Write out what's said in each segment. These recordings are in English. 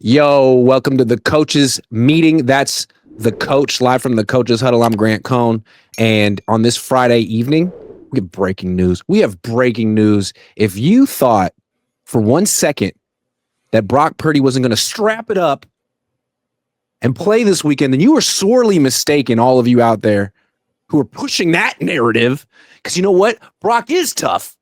Yo, welcome to the coaches meeting. That's the coach live from the coaches huddle. I'm Grant Cohn. And on this Friday evening, we have breaking news. If you thought for 1 second that Brock Purdy wasn't going to strap it up and play this weekend, then you were sorely mistaken, all of you out there who are pushing that narrative. Because you know what? Brock is tough.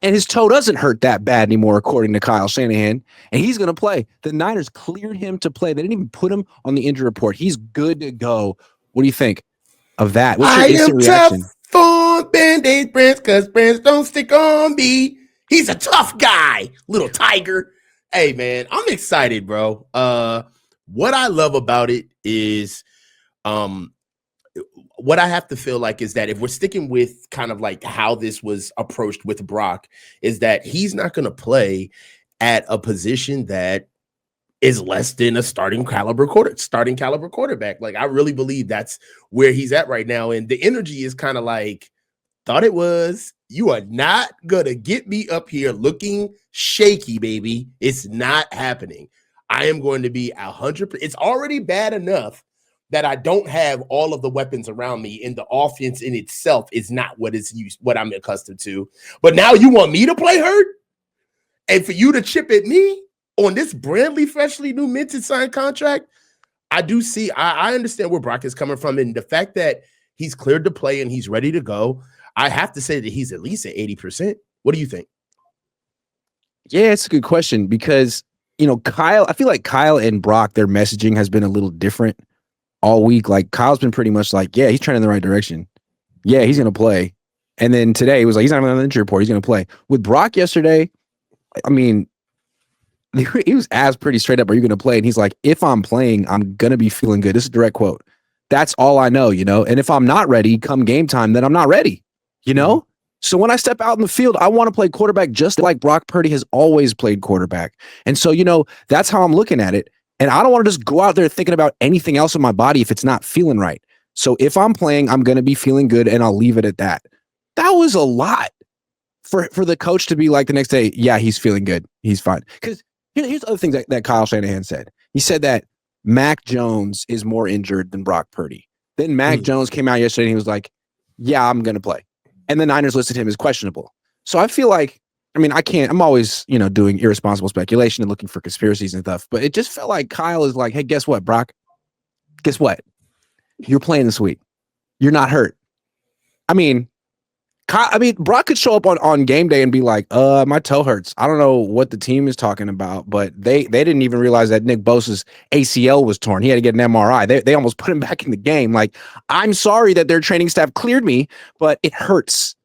And his toe doesn't hurt that bad anymore, according to Kyle Shanahan. And he's going to play. The Niners cleared him to play. They didn't even put him on the injury report. He's good to go. What do you think of that? What's your instant reaction? Tough for Band-Aid brands because brands don't stick on me. He's a tough guy, little tiger. Hey, man, I'm excited, bro. What I love about it is what I have to feel like is that if we're sticking with kind of like how this was approached with Brock, is that he's not going to play at a position that is less than a starting caliber quarterback. Like, I really believe that's where he's at right now. And the energy is kind of like, thought it was. You are not going to get me up here looking shaky, baby. It's not happening. I am going to be 100%. It's already bad enough that I don't have all of the weapons around me, and the offense in itself is not what I'm accustomed to. But now you want me to play hurt? And for you to chip at me on this brand freshly new minted signed contract? I understand where Brock is coming from, and the fact that he's cleared to play and he's ready to go, I have to say that he's at least at 80%. What do you think? Yeah, it's a good question because, I feel like Kyle and Brock, their messaging has been a little different all week. Like, Kyle's been pretty much like, yeah, he's trending in the right direction. Yeah, he's going to play. And then today he was like, he's not even on the injury report. He's going to play. With Brock yesterday, I mean, he was asked pretty straight up, are you going to play? And he's like, if I'm playing, I'm going to be feeling good. This is a direct quote. That's all I know, And if I'm not ready come game time, then I'm not ready, Mm-hmm. So when I step out in the field, I want to play quarterback just like Brock Purdy has always played quarterback. And so, that's how I'm looking at it. And I don't want to just go out there thinking about anything else in my body if it's not feeling right. So if I'm playing, I'm going to be feeling good, and I'll leave it at that. That was a lot for the coach to be like the next day, yeah, he's feeling good. He's fine. Because here's other things that Kyle Shanahan said. He said that Mac Jones is more injured than Brock Purdy. Then Mac Jones came out yesterday and he was like, yeah, I'm going to play. And the Niners listed him as questionable. So I feel like, I'm always, doing irresponsible speculation and looking for conspiracies and stuff. But it just felt like Kyle is like, hey, guess what, Brock? Guess what? You're playing this week. You're not hurt. Brock could show up on game day and be like, my toe hurts. I don't know what the team is talking about, but they didn't even realize that Nick Bosa's ACL was torn. He had to get an MRI. They almost put him back in the game. Like, I'm sorry that their training staff cleared me, but it hurts.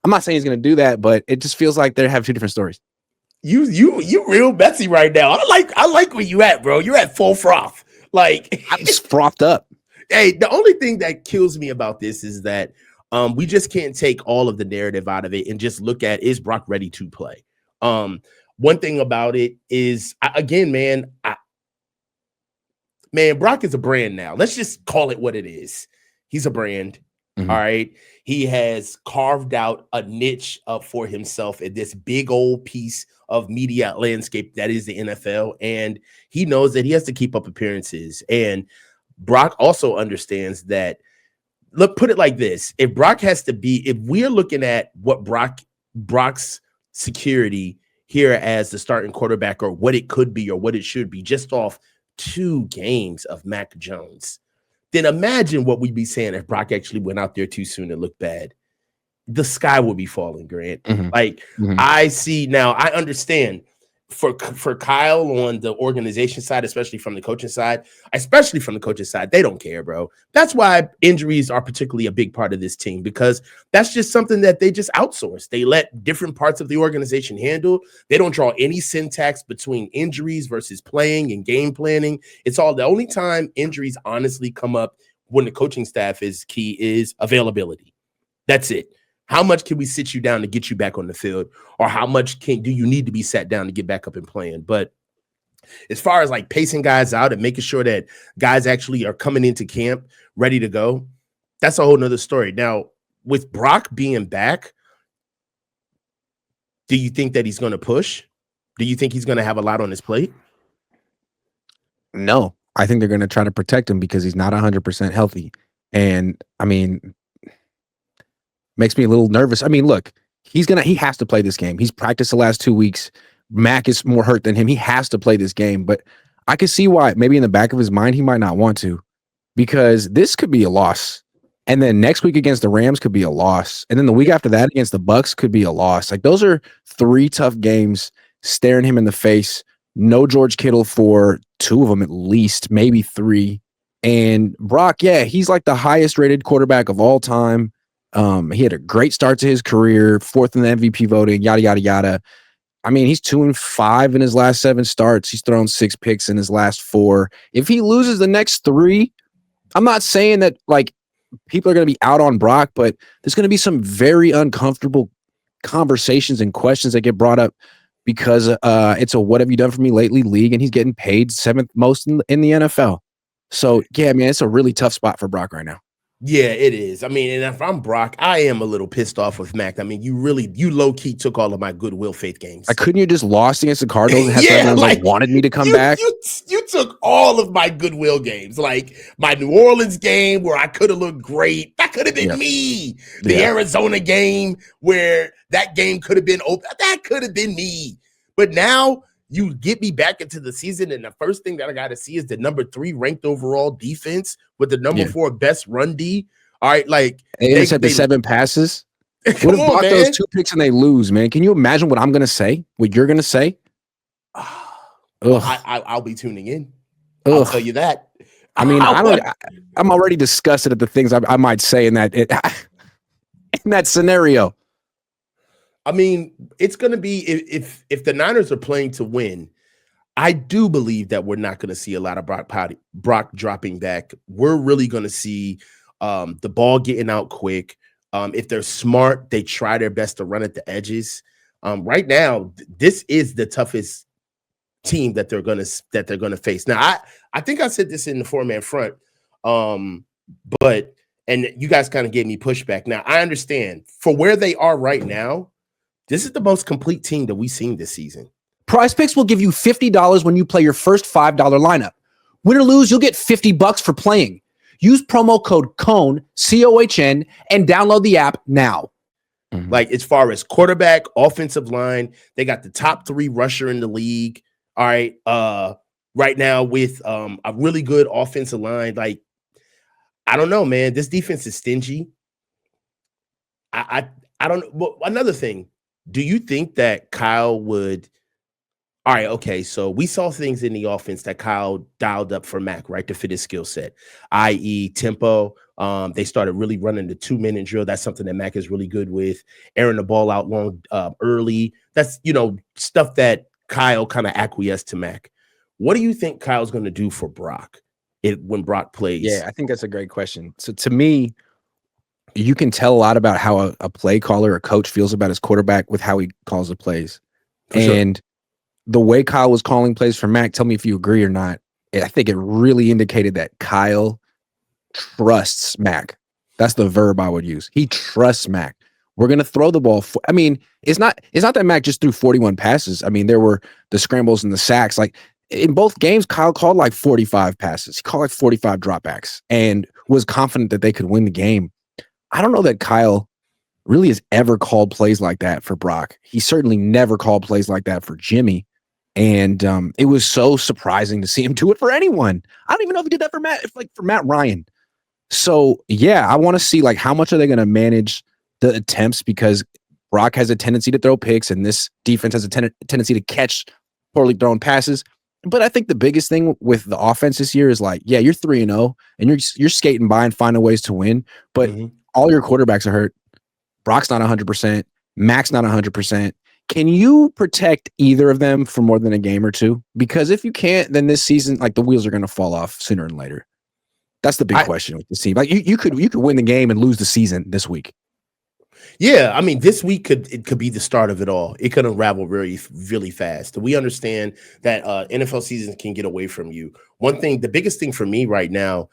I'm not saying he's going to do that, but it just feels like they have two different stories. You real messy right now. I like where you at, bro. You're at full froth. Like, I'm just frothed up. Hey, the only thing that kills me about this is that we just can't take all of the narrative out of it and just look at, is Brock ready to play? One thing about it is, Brock is a brand now. Let's just call it what it is. He's a brand. Mm-hmm. All right. He has carved out a niche up for himself in this big old piece of media landscape that is the NFL. And he knows that he has to keep up appearances. And Brock also understands that. Look, put it like this. If we're looking at what Brock's security here as the starting quarterback, or what it could be or what it should be, just off 2 games of Mac Jones, then imagine what we'd be saying if Brock actually went out there too soon and looked bad. The sky would be falling, Grant. Mm-hmm. I see now, I understand for Kyle on the organization side, especially from the coaching side, they don't care, bro. That's why injuries are particularly a big part of this team, because that's just something that they just outsource. They let different parts of the organization handle. They don't draw any syntax between injuries versus playing and game planning. It's all, the only time injuries honestly come up when the coaching staff is key is availability. That's it. How much can we sit you down to get you back on the field? Or how much do you need to be sat down to get back up and playing? But as far as like pacing guys out and making sure that guys actually are coming into camp ready to go, that's a whole nother story. Now, with Brock being back, do you think that he's going to push? Do you think he's going to have a lot on his plate? No, I think they're going to try to protect him because he's not 100% healthy. And I mean, makes me a little nervous. I mean, look, he has to play this game. He's practiced the last 2 weeks. Mac is more hurt than him. He has to play this game, but I could see why maybe in the back of his mind he might not want to, because this could be a loss. And then next week against the Rams could be a loss. And then the week after that against the Bucks could be a loss. Like, those are 3 tough games staring him in the face. No George Kittle for 2 of them at least, maybe 3. And Brock, yeah, he's like the highest rated quarterback of all time. He had a great start to his career, 4th in the MVP voting, yada, yada, yada. I mean, he's 2-5 in his last 7 starts. He's thrown 6 picks in his last 4. If he loses the next 3, I'm not saying that like people are going to be out on Brock, but there's going to be some very uncomfortable conversations and questions that get brought up because it's a "what have you done for me lately" league, and he's getting paid 7th most in the NFL. So yeah, man, it's a really tough spot for Brock right now. Yeah, it is. I mean, and if I'm Brock, I am a little pissed off with Mac. I mean, you low key took all of my goodwill faith games. I couldn't you just lost against the Cardinals and have everyone like wanted me to come back? You took all of my goodwill games, like my New Orleans game where I could have looked great. That could have been me. The Arizona game where that game could have been open. That could have been me. But now you get me back into the season, and the first thing that I got to see is the number 3 ranked overall defense with the number 4 best run D. All right, like they intercepted 7 passes. What if Brock those 2 picks and they lose, man? Can you imagine what I'm going to say? What you're going to say? I'll be tuning in. I'll tell you that. I mean, I'm already disgusted at the things I might say in that in that scenario. I mean, it's going to be if the Niners are playing to win, I do believe that we're not going to see a lot of Brock dropping back. We're really going to see the ball getting out quick. If they're smart, they try their best to run at the edges. Right now, this is the toughest team that they're going to face. Now, I think I said this in the 4-man front, but you guys kind of gave me pushback. Now, I understand for where they are right now. This is the most complete team that we've seen this season. Prize Picks will give you $50 when you play your first $5 lineup. Win or lose, you'll get $50 for playing. Use promo code Cohn, COHN, and download the app now. Mm-hmm. Like, as far as quarterback, offensive line, they got the top 3 rusher in the league. All right. Right now with a really good offensive line. Like, I don't know, man. This defense is stingy. I don't know. Well, another thing. Do you think that Kyle would? All right, okay. So we saw things in the offense that Kyle dialed up for Mac, right, to fit his skill set, i.e., tempo. They started really running the 2-minute drill. That's something that Mac is really good with. Airing the ball out long early. That's stuff that Kyle kind of acquiesced to Mac. What do you think Kyle's going to do for Brock when Brock plays? Yeah, I think that's a great question. So to me, you can tell a lot about how a play caller or coach feels about his quarterback with how he calls the plays. And the way Kyle was calling plays for Mac, tell me if you agree or not. I think it really indicated that Kyle trusts Mac. That's the verb I would use. He trusts Mac. We're going to throw the ball. I mean, it's not that Mac just threw 41 passes. I mean, there were the scrambles and the sacks. Like, in both games, Kyle called like 45 passes. He called like 45 dropbacks and was confident that they could win the game. I don't know that Kyle really has ever called plays like that for Brock. He certainly never called plays like that for Jimmy. And it was so surprising to see him do it for anyone. I don't even know if he did that for Matt Ryan. So yeah, I want to see like how much are they going to manage the attempts, because Brock has a tendency to throw picks and this defense has a tendency to catch poorly thrown passes. But I think the biggest thing with the offense this year is like, yeah, you're 3-0 and you're skating by and finding ways to win, but all your quarterbacks are hurt. Brock's not 100%. Mac's not 100%. Can you protect either of them for more than a game or 2? Because if you can't, then this season, like, the wheels are going to fall off sooner than later. That's the big question with this team. Like, you could win the game and lose the season this week. Yeah, I mean, this week could be the start of it all. It could unravel really, really fast. We understand that NFL seasons can get away from you. The biggest thing for me right now,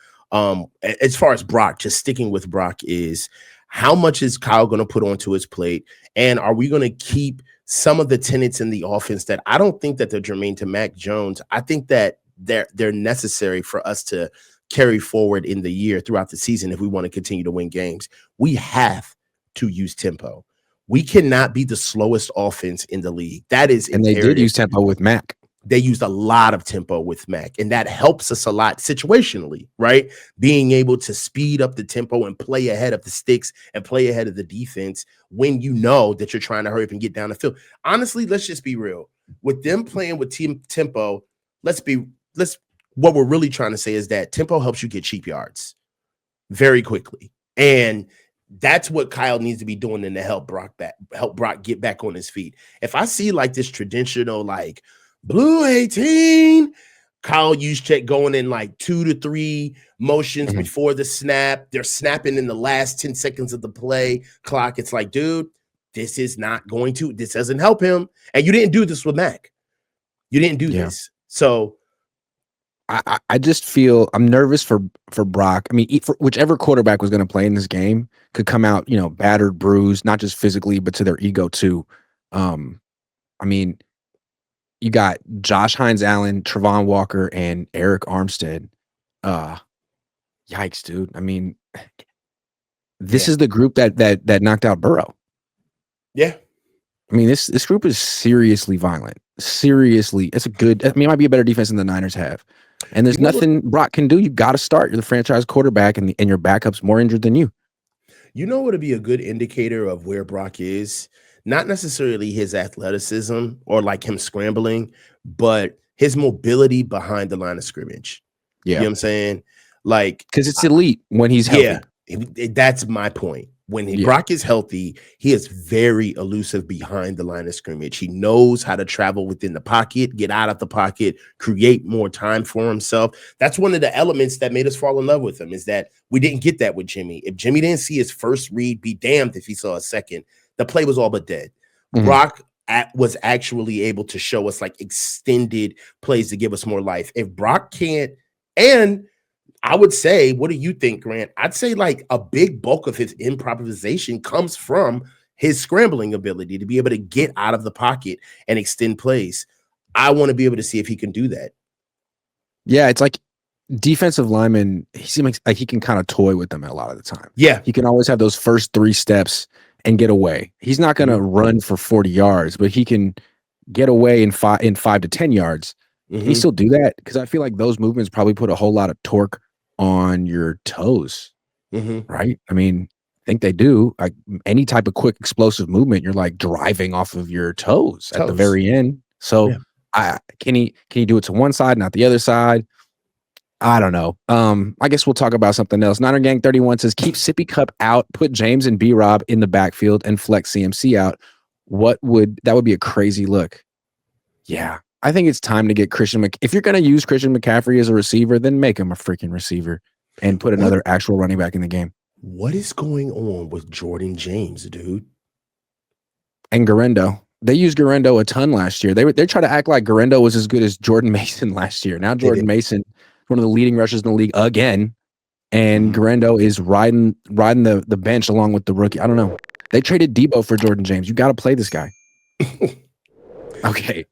as far as Brock, just sticking with Brock, is how much is Kyle going to put onto his plate, and are we going to keep some of the tenets in the offense that I don't think that they're germane to Mac Jones. I think that they're necessary for us to carry forward in the year throughout the season if we want to continue to win games. We have to use tempo. We cannot be the slowest offense in the league. That is And they did use tempo with Mac. They used a lot of tempo with Mac, and that helps us a lot situationally, right? Being able to speed up the tempo and play ahead of the sticks and play ahead of the defense when you know that you're trying to hurry up and get down the field. Honestly, let's just be real. With them playing with team tempo, what we're really trying to say is that tempo helps you get cheap yards very quickly. And that's what Kyle needs to be doing to help Brock get back on his feet. If I see like this traditional, like blue 18, Kyle Juszczyk going in like 2 to 3 motions before the snap. They're snapping in the last 10 seconds of the play clock. It's like, dude, this doesn't help him. And you didn't do this with Mac. You didn't do this. So I just feel I'm nervous for Brock. I mean, for whichever quarterback was going to play in this game could come out, battered, bruised, not just physically, but to their ego too. I mean, you got Josh Hines-Allen, Travon Walker, and Eric Armstead. Yikes, dude. I mean, this is the group that knocked out Burrow. Yeah. I mean, this group is seriously violent. Seriously. It's it might be a better defense than the Niners have. And there's nothing Brock can do. You got to start. You're the franchise quarterback, and your backup's more injured than you. You know what would be a good indicator of where Brock is? Not necessarily his athleticism or like him scrambling, but his mobility behind the line of scrimmage. Yeah. You know what I'm saying? Like, because it's elite when he's healthy. Yeah, that's my point. When Brock is healthy, he is very elusive behind the line of scrimmage. He knows how to travel within the pocket, get out of the pocket, create more time for himself. That's one of the elements that made us fall in love with him, is that we didn't get that with Jimmy. If Jimmy didn't see his first read, be damned if he saw a second. The play was all but dead. Brock was actually able to show us like extended plays to give us more life. If Brock can't, and I would say, what do you think, Grant? I'd say like a big bulk of his improvisation comes from his scrambling ability to be able to get out of the pocket and extend plays. I want to be able to see if he can do that. Yeah, it's like defensive linemen, he seems like he can kind of toy with them a lot of the time. Yeah. He can always have those first 3 steps and get away. He's not going to run for 40 yards, but he can get away in 5 to 10 yards. Can he still do that? Because I feel like those movements probably put a whole lot of torque on your toes, right? I mean, I think they do. Like any type of quick explosive movement, you're like driving off of your toes at the very end. So can he do it to one side, not the other side? I don't know. I guess we'll talk about something else. Niner Gang 31 says, keep Sippy Cup out, put James and B-Rob in the backfield, and flex CMC out. That would be a crazy look. Yeah. I think it's time to get if you're going to use Christian McCaffrey as a receiver, then make him a freaking receiver and put another actual running back in the game. What is going on with Jordan James, dude? And Garendo. They used Garendo a ton last year. They try to act like Garendo was as good as Jordan Mason last year. Now Jordan Mason, one of the leading rushers in the league again, and Garendo is riding the bench along with the rookie. I don't know. They traded Debo for Jordan James. You got to play this guy. Okay.